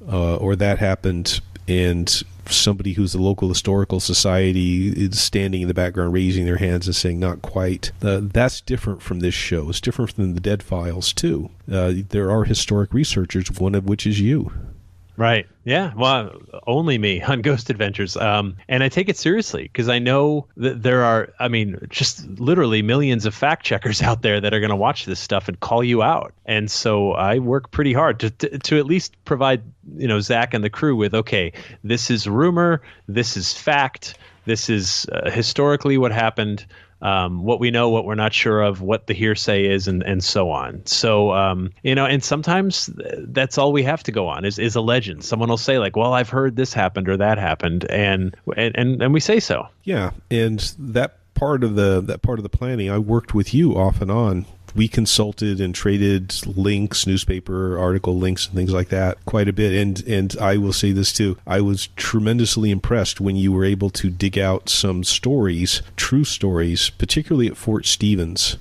or that happened, and somebody who's the local historical society is standing in the background raising their hands and saying, not quite. That's different from this show. It's different from the Dead Files, too. There are historic researchers, one of which is you. Right. Yeah. Well, only me on Ghost Adventures. And I take it seriously because I know that there are, I mean, just literally millions of fact checkers out there that are going to watch this stuff and call you out. And so I work pretty hard to at least provide, Zach and the crew with, okay, this is rumor, this is fact, this is historically what happened. What we know, what we're not sure of, what the hearsay is, and so on. So, and sometimes that's all we have to go on is a legend. Someone will say like, well, I've heard this happened or that happened. And we say so. Yeah. And that part of the planning, I worked with you off and on. We consulted and traded links, newspaper article links and things like that quite a bit. And I will say this too. I was tremendously impressed when you were able to dig out some stories, true stories, particularly at Fort Stevens,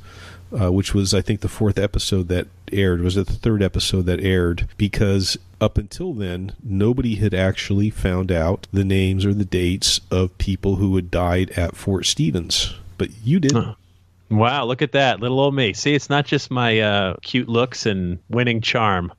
which was, I think, the fourth episode that aired. Was it the third episode that aired? Because up until then, nobody had actually found out the names or the dates of people who had died at Fort Stevens. But you did. Huh. Wow, look at that. Little old me. See, it's not just my cute looks and winning charm.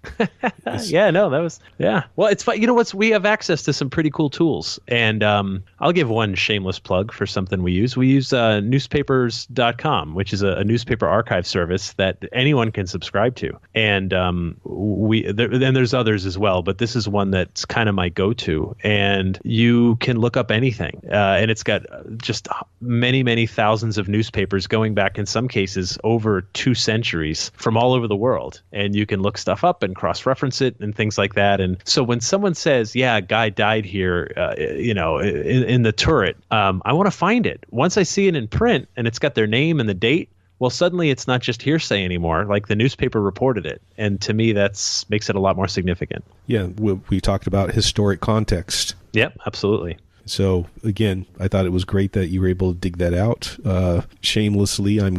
Yeah, no, that was, yeah. Well, it's fun. You know what's, we have access to some pretty cool tools. And I'll give one shameless plug for something we use. We use newspapers.com, which is a newspaper archive service that anyone can subscribe to. And and there's others as well, but this is one that's kind of my go-to. And you can look up anything. And it's got just many, many thousands of newspapers going back in some cases over 2 centuries from all over the world. And you can look stuff up and cross-reference it and things like that. And so when someone says, yeah, a guy died here, in the turret, I want to find it. Once I see it in print and it's got their name and the date, well, suddenly it's not just hearsay anymore. Like the newspaper reported it. And to me, that's makes it a lot more significant. Yeah, we talked about historic context. Yep, absolutely. So, again, I thought it was great that you were able to dig that out. Shamelessly, I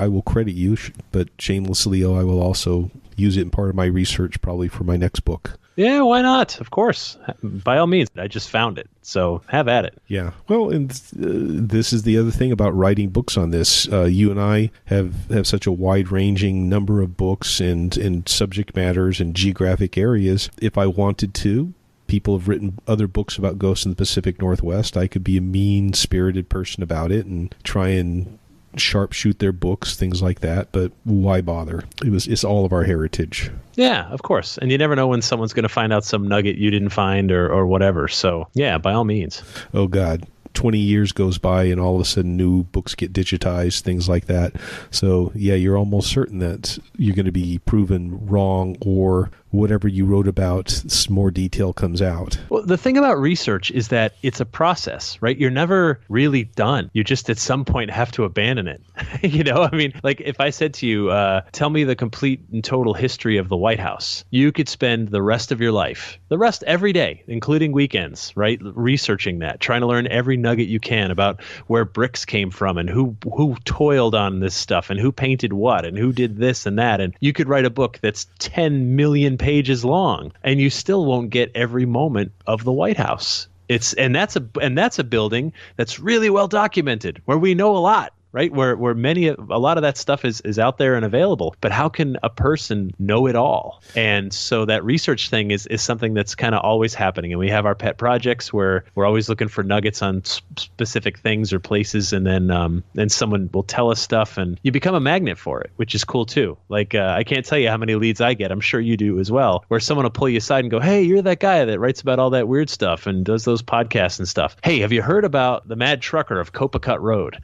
will credit you, but shamelessly, I will also use it in part of my research probably for my next book. Yeah, why not? Of course. By all means. I just found it. So have at it. Yeah. Well, and this is the other thing about writing books on this. You and I have such a wide-ranging number of books and subject matters and geographic areas. If I wanted to, people have written other books about ghosts in the Pacific Northwest. I could be a mean-spirited person about it and try and sharpshoot their books, things like that. But why bother? It's all of our heritage. Yeah, of course. And you never know when someone's going to find out some nugget you didn't find or whatever. So yeah, by all means. Oh God. 20 years goes by and all of a sudden new books get digitized, things like that. So yeah, you're almost certain that you're going to be proven wrong, or whatever you wrote about, some more detail comes out. Well, the thing about research is that it's a process, right? You're never really done. You just at some point have to abandon it. I mean, like if I said to you, tell me the complete and total history of the White House, you could spend the rest of your life, every day, including weekends, right? Researching that, trying to learn every nugget you can about where bricks came from and who toiled on this stuff and who painted what and who did this and that. And you could write a book that's 10 million pages long and you still won't get every moment of the White House. That's a building that's really well documented, where we know a lot. Right, where a lot of that stuff is out there and available, but how can a person know it all? And so that research thing is something that's kind of always happening. And we have our pet projects where we're always looking for nuggets on specific things or places, and then someone will tell us stuff, and you become a magnet for it, which is cool too. Like I can't tell you how many leads I get. I'm sure you do as well, where someone will pull you aside and go, "Hey, you're that guy that writes about all that weird stuff and does those podcasts and stuff. Hey, have you heard about the Mad Trucker of Copacut Road?"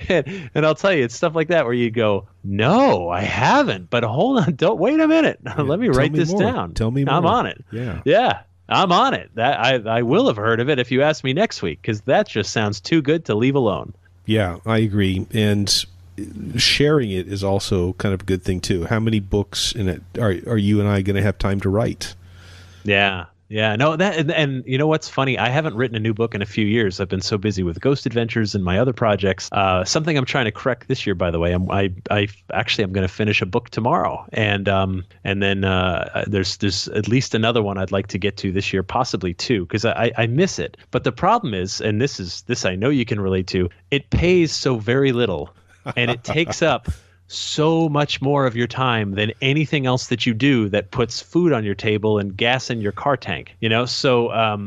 And I'll tell you, it's stuff like that where you go, "No, I haven't, but hold on, don't wait a minute. Let me write this down. Tell me more. I'm on it." Yeah, I'm on it. That I will have heard of it if you ask me next week, because that just sounds too good to leave alone. Yeah, I agree. And sharing it is also kind of a good thing too. How many books are you and I going to have time to write? Yeah, no, that and you know what's funny? I haven't written a new book in a few years. I've been so busy with Ghost Adventures and my other projects. Something I'm trying to correct this year, by the way. I'm going to finish a book tomorrow, and then there's at least another one I'd like to get to this year, possibly two, because I miss it. But the problem is, and this I know you can relate to, it pays so very little, and it takes up so much more of your time than anything else that you do that puts food on your table and gas in your car tank, so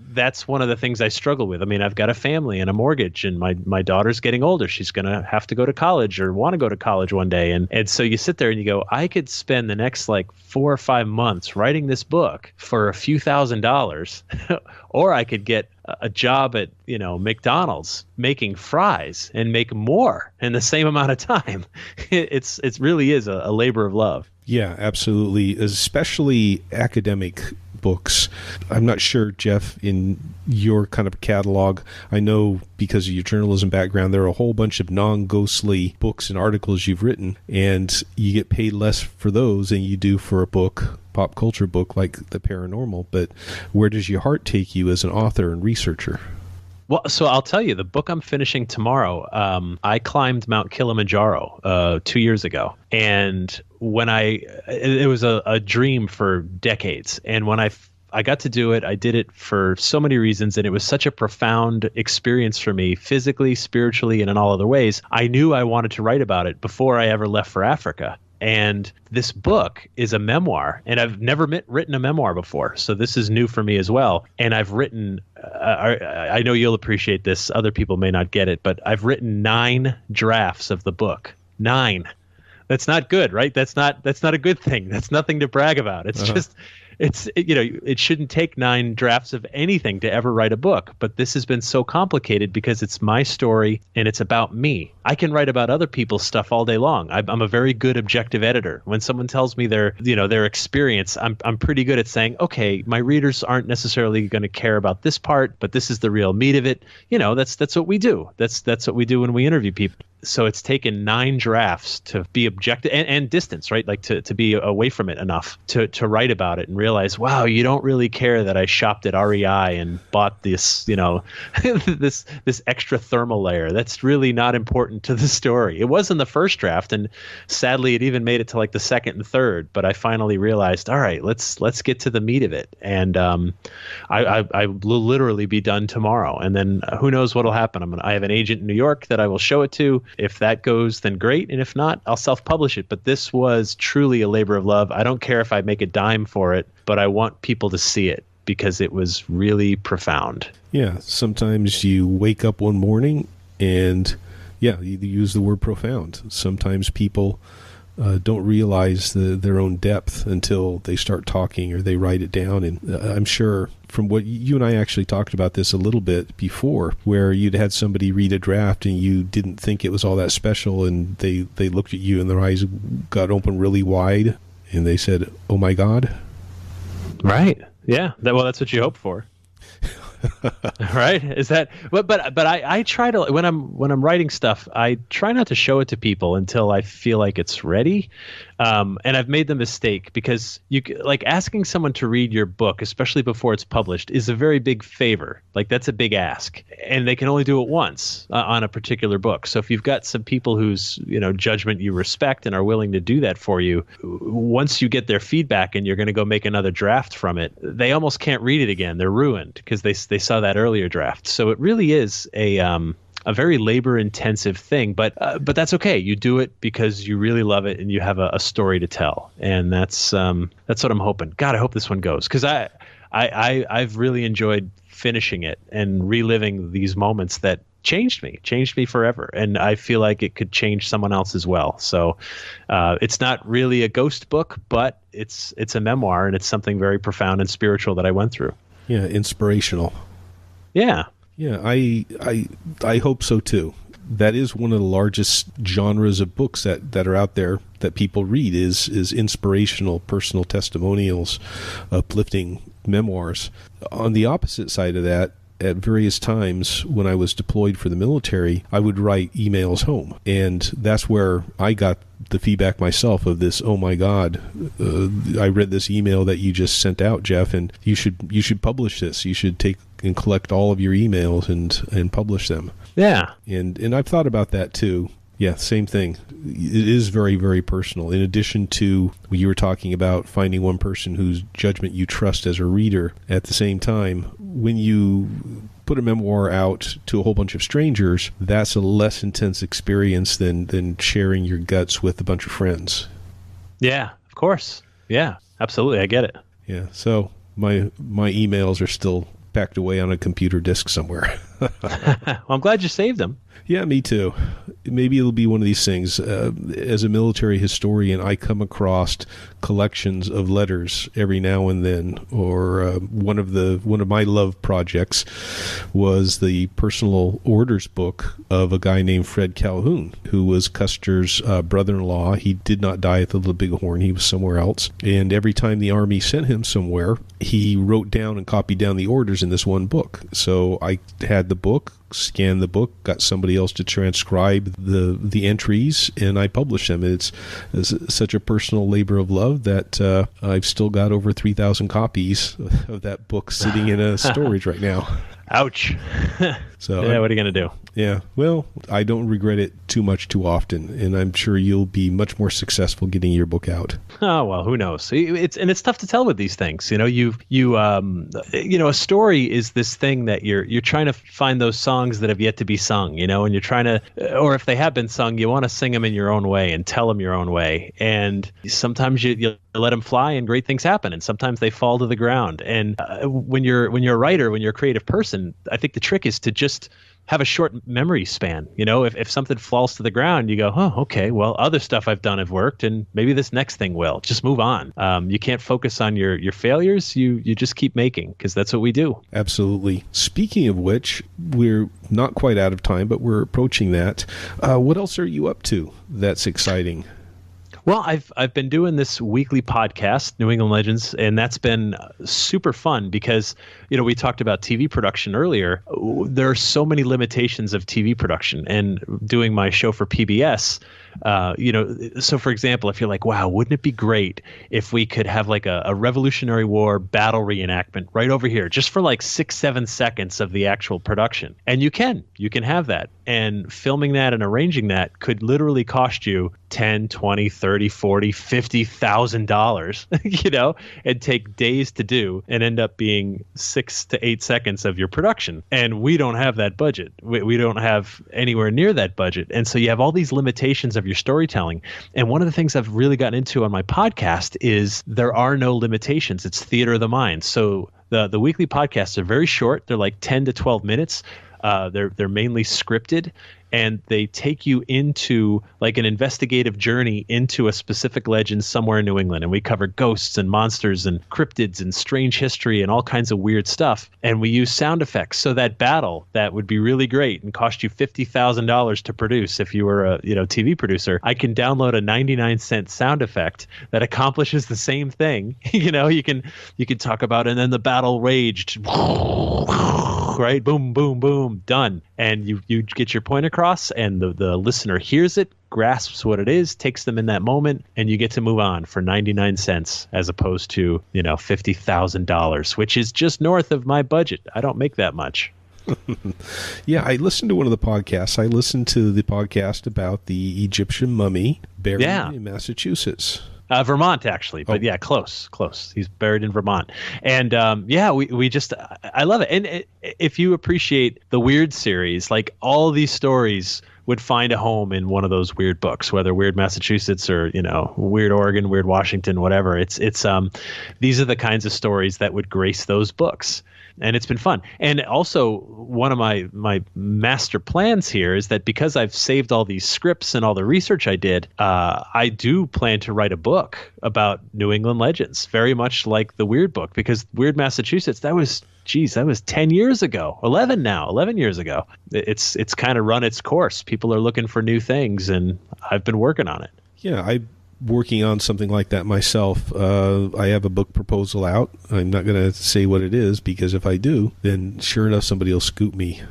that's one of the things I struggle with. I mean, I've got a family and a mortgage, and my daughter's getting older. She's going to have to go to college or want to go to college one day. And so you sit there and you go, I could spend the next like 4 or 5 months writing this book for a few $1,000s, or I could get a job at, McDonald's making fries and make more in the same amount of time. It really is a labor of love. Yeah, absolutely. Especially academic books. I'm not sure, Jeff, in your kind of catalog, I know because of your journalism background, there are a whole bunch of non-ghostly books and articles you've written, and you get paid less for those than you do for a book, pop culture book like the Paranormal. But where does your heart take you as an author and researcher? Well, so I'll tell you, the book I'm finishing tomorrow, I climbed Mount Kilimanjaro 2 years ago. And it was a dream for decades. And when I got to do it, I did it for so many reasons. And it was such a profound experience for me, physically, spiritually, and in all other ways. I knew I wanted to write about it before I ever left for Africa. And this book is a memoir, and I've never written a memoir before. So this is new for me as well. And I've written, I know you'll appreciate this. Other people may not get it, but I've written 9 drafts of the book. 9. That's not good, right? That's not a good thing. That's nothing to brag about. It's just, it shouldn't take 9 drafts of anything to ever write a book. But this has been so complicated because it's my story and it's about me. I can write about other people's stuff all day long. I'm a very good objective editor. When someone tells me their experience, I'm pretty good at saying, okay, my readers aren't necessarily going to care about this part, but this is the real meat of it. That's what we do. That's what we do when we interview people. So it's taken 9 drafts to be objective and distance, right? Like to be away from it enough to write about it and realize, wow, you don't really care that I shopped at REI and bought this, this extra thermal layer. That's really not important to the story. It was in the first draft, and sadly, it even made it to like the second and third. But I finally realized, all right, let's get to the meat of it. And I will literally be done tomorrow, and then who knows what'll happen? I have an agent in New York that I will show it to. If that goes, then great. And if not, I'll self-publish it. But this was truly a labor of love. I don't care if I make a dime for it, but I want people to see it because it was really profound. Yeah, sometimes you wake up one morning and, you use the word profound. Sometimes people don't realize their own depth until they start talking or they write it down. And I'm sure from what you and I actually talked about this a little bit before, where you'd had somebody read a draft and you didn't think it was all that special, and they looked at you and their eyes got open really wide and they said, "Oh my God." Right. Yeah. That's what you hope for. Right? Is that but I try to, when I'm writing stuff, I try not to show it to people until I feel like it's ready. And I've made the mistake because like asking someone to read your book, especially before it's published, is a very big favor. Like that's a big ask, and they can only do it once on a particular book. So if you've got some people whose judgment you respect and are willing to do that for you, once you get their feedback and you're going to go make another draft from it, they almost can't read it again. They're ruined because they saw that earlier draft. So it really is a very labor-intensive thing, but that's okay. You do it because you really love it and you have a story to tell, and that's what I'm hoping. God, I hope this one goes, because I've really enjoyed finishing it and reliving these moments that changed me forever, and I feel like it could change someone else as well. So it's not really a ghost book, but it's a memoir, and it's something very profound and spiritual that I went through. Yeah, inspirational. Yeah. Yeah, I hope so too. That is one of the largest genres of books that are out there that people read is inspirational, personal testimonials, uplifting memoirs. On the opposite side of that, at various times when I was deployed for the military, I would write emails home. And that's where I got the feedback myself of this, oh my God, I read this email that you just sent out, Jeff, and you should publish this. You should take and collect all of your emails and publish them. Yeah. And I've thought about that too. Yeah, same thing. It is very, very personal. In addition to what you were talking about, finding one person whose judgment you trust as a reader, at the same time, when you put a memoir out to a whole bunch of strangers, that's a less intense experience than sharing your guts with a bunch of friends. Yeah, of course. Yeah, absolutely. I get it. Yeah. So my emails are still packed away on a computer disk somewhere. Well, I'm glad you saved them. Yeah, me too. Maybe it'll be one of these things. As a military historian, I come across collections of letters every now and then. Or one of my love projects was the personal orders book of a guy named Fred Calhoun, who was Custer's brother-in-law. He did not die at the Little Bighorn. He was somewhere else. And every time the Army sent him somewhere, he wrote down and copied down the orders in this one book. So I had the book, scanned the book, got somebody else to transcribe the entries, and I published them. It's such a personal labor of love that I've still got over 3,000 copies of that book sitting in a storage right now. Ouch. So yeah, what are you going to do? Yeah, well, I don't regret it too much too often, and I'm sure you'll be much more successful getting your book out. Oh, well, who knows? It's tough to tell with these things. A story is this thing that you're trying to find those songs that have yet to be sung, and you're trying to, or if they have been sung, you want to sing them in your own way and tell them your own way. And sometimes you let them fly and great things happen, and sometimes they fall to the ground. And when you're a writer, when you're a creative person, I think the trick is to just have a short memory span. If something falls to the ground, you go, oh, okay, well, other stuff I've done have worked, and maybe this next thing will. Just move on. You can't focus on your failures. You just keep making, because that's what we do. Absolutely. Speaking of which, we're not quite out of time, but we're approaching that. What else are you up to that's exciting? Well, I've been doing this weekly podcast, New England Legends, and that's been super fun because, we talked about TV production earlier. There are so many limitations of TV production, and doing my show for PBS, so for example, if you're like, wow, wouldn't it be great if we could have like a Revolutionary War battle reenactment right over here, just for like 6-7 seconds of the actual production? And you can have that. And filming that and arranging that could literally cost you $10, $20, $30, $40, $50,000, and take days to do, and end up being 6 to 8 seconds of your production. And we don't have that budget. We don't have anywhere near that budget. And so you have all these limitations of your storytelling. And one of the things I've really gotten into on my podcast is there are no limitations. It's theater of the mind. So the weekly podcasts are very short. They're like 10 to 12 minutes. They're mainly scripted, and they take you into like an investigative journey into a specific legend somewhere in New England. And we cover ghosts and monsters and cryptids and strange history and all kinds of weird stuff. And we use sound effects. So that battle that would be really great and cost you $50,000 to produce if you were a TV producer, I can download a 99-cent sound effect that accomplishes the same thing. You can talk about, and then the battle raged. Right? Boom, boom, boom, done. And you get your point across, and the listener hears it, grasps what it is, takes them in that moment, and you get to move on for 99 cents as opposed to, $50,000, which is just north of my budget. I don't make that much. Yeah, I listened to one of the podcasts. I listened to the podcast about the Egyptian mummy buried in Massachusetts. Vermont, actually, but yeah, close. He's buried in Vermont, and we just, I love it. And if you appreciate the Weird series, like all these stories would find a home in one of those weird books, whether Weird Massachusetts or Weird Oregon, Weird Washington, whatever. It's these are the kinds of stories that would grace those books. And it's been fun. And also, one of my master plans here is that because I've saved all these scripts and all the research I did, I do plan to write a book about New England legends, very much like the Weird book, because Weird Massachusetts, that was 10 years ago, 11 years ago. It's kind of run its course. People are looking for new things, and I've been working on it. Yeah, I'm working on something like that myself. I have a book proposal out. I'm not going to say what it is, because if I do, then sure enough, somebody will scoop me.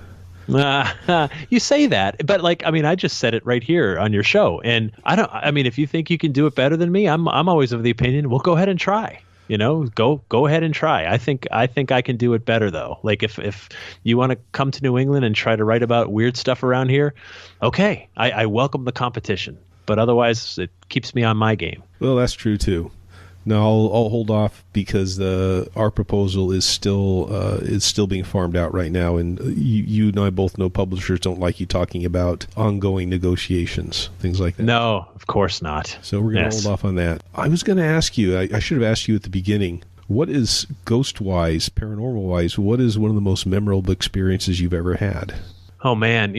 You say that, but I just said it right here on your show. And if you think you can do it better than me, I'm always of the opinion, well, go ahead and try. Go ahead and try. I think I can do it better, though. Like if you want to come to New England and try to write about weird stuff around here, okay, I welcome the competition. But otherwise, it keeps me on my game. Well, that's true too. No, I'll hold off because our proposal is still being farmed out right now, and you and I both know publishers don't like you talking about ongoing negotiations, things like that. No, of course not. So we're going to hold off on that. I was going to ask you, I should have asked you at the beginning, what is, ghost-wise, paranormal-wise, what is one of the most memorable experiences you've ever had? Oh, man.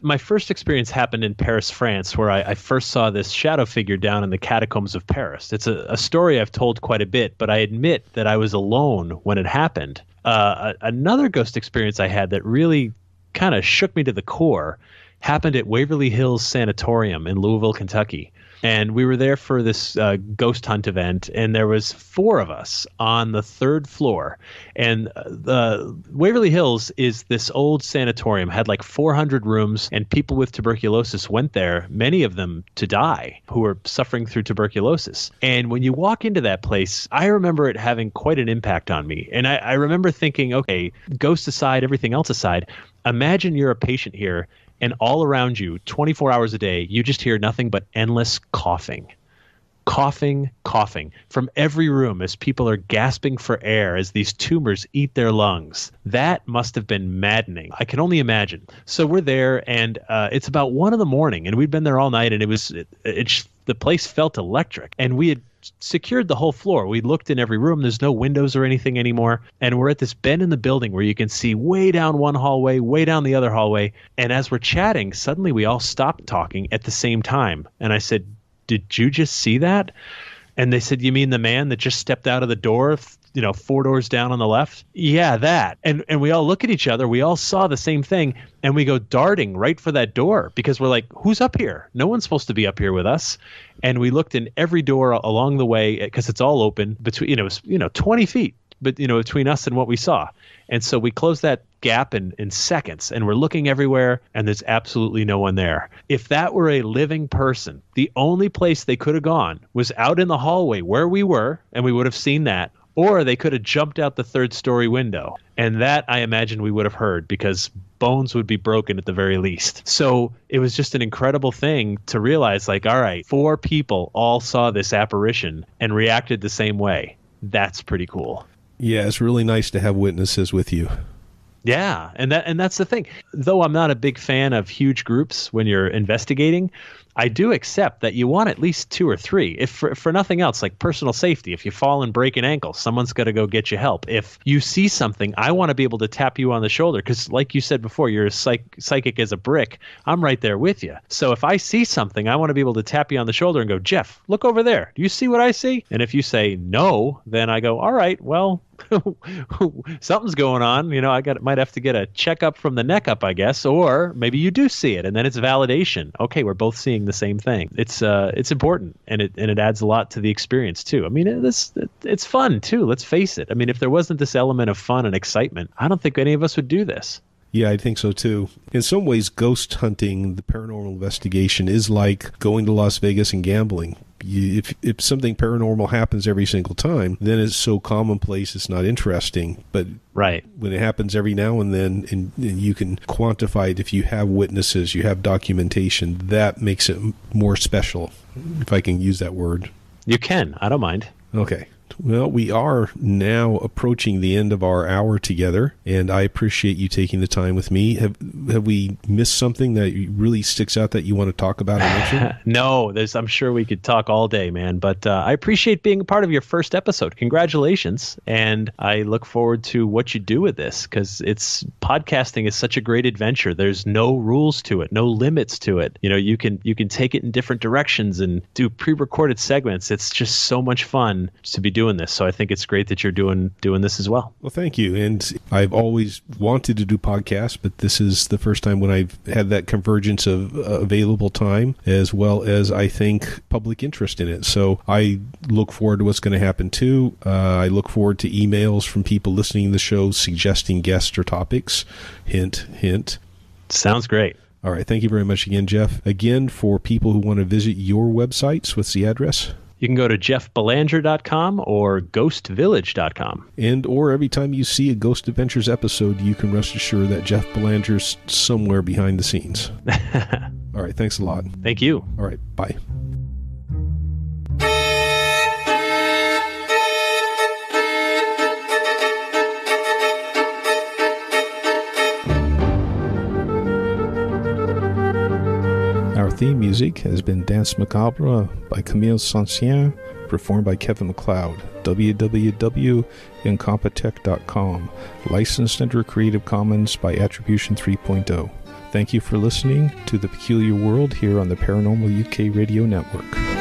My first experience happened in Paris, France, where I first saw this shadow figure down in the catacombs of Paris. It's a story I've told quite a bit, but I admit that I was alone when it happened. Another ghost experience I had that really kind of shook me to the core happened at Waverly Hills Sanatorium in Louisville, Kentucky. And we were there for this ghost hunt event, and there was 4 of us on the 3rd floor. And the Waverly Hills is this old sanatorium, had like 400 rooms, and people with tuberculosis went there, many of them to die, who were suffering through tuberculosis. And when you walk into that place, I remember it having quite an impact on me. And I remember thinking, okay, ghosts aside, everything else aside, imagine you're a patient here, and all around you, 24 hours a day, you just hear nothing but endless coughing. Coughing, coughing from every room as people are gasping for air as these tumors eat their lungs. That must have been maddening. I can only imagine. So we're there, and it's about 1 a.m, and we'd been there all night, and the place felt electric. And we had secured the whole floor. We looked in every room. There's no windows or anything anymore. And we're at this bend in the building where you can see way down one hallway, way down the other hallway. And as we're chatting, suddenly we all stopped talking at the same time. And I said, "Did you just see that?" And they said, "You mean the man that just stepped out of the door, 4 doors down on the left?" "Yeah, that." And we all look at each other. We all saw the same thing. And we go darting right for that door because we're like, who's up here? No one's supposed to be up here with us. And we looked in every door along the way because it's all open between, 20 feet, but, between us and what we saw. And so we closed that gap in seconds, and we're looking everywhere, and there's absolutely no one there. If that were a living person, the only place they could have gone was out in the hallway where we were, and we would have seen that. Or they could have jumped out the 3rd-story window. And that, I imagine, we would have heard because bones would be broken at the very least. So it was just an incredible thing to realize, like, all right, 4 people all saw this apparition and reacted the same way. That's pretty cool. Yeah, it's really nice to have witnesses with you. Yeah, and that's the thing. Though I'm not a big fan of huge groups when you're investigating, I do accept that you want at least 2 or 3, if for nothing else, like personal safety. If you fall and break an ankle, someone's got to go get you help. If you see something, I want to be able to tap you on the shoulder because, like you said before, you're as psychic as a brick. I'm right there with you. So if I see something, I want to be able to tap you on the shoulder and go, "Jeff, look over there. Do you see what I see?" And if you say no, then I go, "All right, well, something's going on. Might have to get a checkup from the neck up, I guess, or maybe you do see it, and then it's validation. Okay, we're both seeing the same thing. It's important, and it adds a lot to the experience too. I mean, it's fun too. Let's face it. I mean, if there wasn't this element of fun and excitement, I don't think any of us would do this. Yeah, I think so too. In some ways, ghost hunting, the paranormal investigation, is like going to Las Vegas and gambling. If something paranormal happens every single time, then it's so commonplace it's not interesting. But right, when it happens every now and then, and you can quantify it, if you have witnesses, you have documentation, that makes it more special, if I can use that word. You can. I don't mind. Okay. Well, we are now approaching the end of our hour together, and I appreciate you taking the time with me. Have we missed something that really sticks out that you want to talk about or mention? No, I'm sure we could talk all day, man, but I appreciate being a part of your first episode. Congratulations, and I look forward to what you do with this, because podcasting is such a great adventure. There's no rules to it, no limits to it. You can take it in different directions and do pre-recorded segments. It's just so much fun to be doing this. So I think it's great that you're doing this as well. Well, thank you. And I've always wanted to do podcasts, but this is the first time when I've had that convergence of available time, as well as, I think, public interest in it. So I look forward to what's going to happen too. I look forward to emails from people listening to the show suggesting guests or topics. Hint, hint. Sounds great. All right. Thank you very much again, Jeff. Again, for people who want to visit your websites, what's the address? You can go to jeffbelanger.com or ghostvillage.com. And or every time you see a Ghost Adventures episode, you can rest assured that Jeff Belanger's somewhere behind the scenes. All right. Thanks a lot. Thank you. All right. Bye. theme music has been Dance Macabre by Camille Saint-Saëns, performed by Kevin MacLeod. www.incompetech.com. Licensed under Creative Commons by Attribution 3.0. Thank you for listening to The Peculiar World here on the Paranormal UK Radio Network.